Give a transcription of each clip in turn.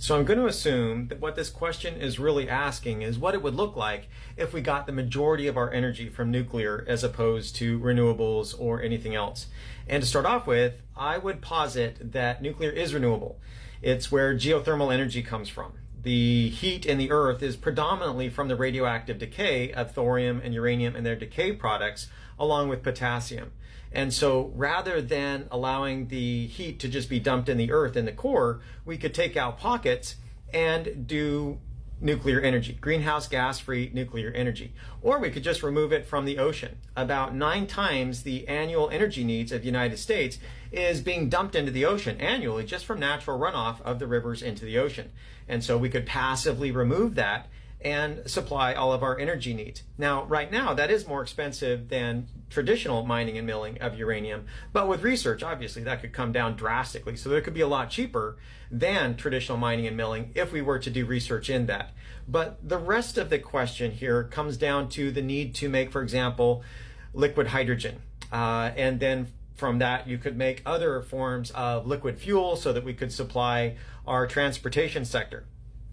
So I'm going to assume that what this question is really asking is what it would look like if we got the majority of our energy from nuclear as opposed to renewables or anything else. And to start off with, I would posit that nuclear is renewable. It's where geothermal energy comes from. The heat in the earth is predominantly from the radioactive decay of thorium and uranium and their decay products, along with potassium. And so rather than allowing the heat to just be dumped in the earth in the core, we could take out pockets and do nuclear energy, greenhouse gas-free nuclear energy. Or we could just remove it from the ocean. About 9 times the annual energy needs of the United States is being dumped into the ocean annually just from natural runoff of the rivers into the ocean. And so we could passively remove that and supply all of our energy needs. Now, right now, that is more expensive than traditional mining and milling of uranium, but with research, obviously, that could come down drastically. So it could be a lot cheaper than traditional mining and milling if we were to do research in that. But the rest of the question here comes down to the need to make, for example, liquid hydrogen. And then from that, you could make other forms of liquid fuel so that we could supply our transportation sector.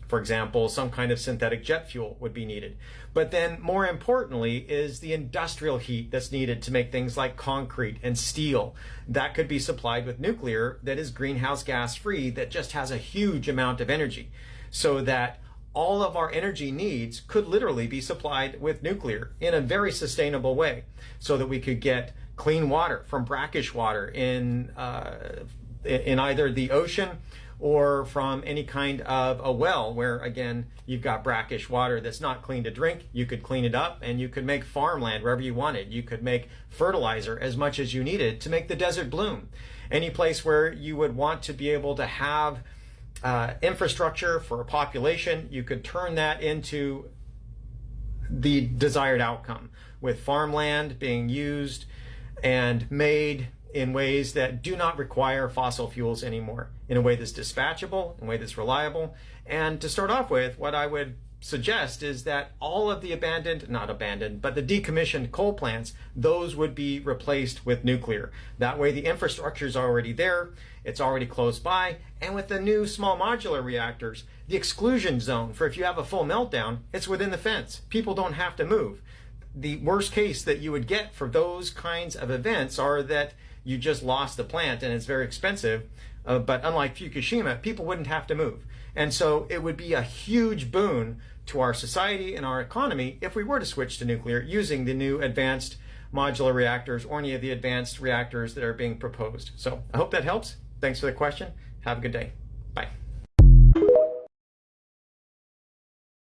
For example, some kind of synthetic jet fuel would be needed. But then more importantly is the industrial heat that's needed to make things like concrete and steel. That could be supplied with nuclear that is greenhouse gas free, that just has a huge amount of energy, so that all of our energy needs could literally be supplied with nuclear in a very sustainable way, so that we could get clean water from brackish water in either the ocean or from any kind of a well where, again, you've got brackish water that's not clean to drink. You could clean it up and you could make farmland wherever you wanted. You could make fertilizer as much as you needed to make the desert bloom. Any place where you would want to be able to have infrastructure for a population, you could turn that into the desired outcome, with farmland being used and made in ways that do not require fossil fuels anymore, in a way that's dispatchable, in a way that's reliable. And to start off with, what I would suggest is that all of the not abandoned, but the decommissioned coal plants, those would be replaced with nuclear. That way the infrastructure is already there, it's already close by, and with the new small modular reactors, the exclusion zone for if you have a full meltdown, it's within the fence. People don't have to move. The worst case that you would get for those kinds of events are that you just lost the plant and it's very expensive. But unlike Fukushima, people wouldn't have to move. And so it would be a huge boon to our society and our economy if we were to switch to nuclear using the new advanced modular reactors or any of the advanced reactors that are being proposed. So I hope that helps. Thanks for the question. Have a good day.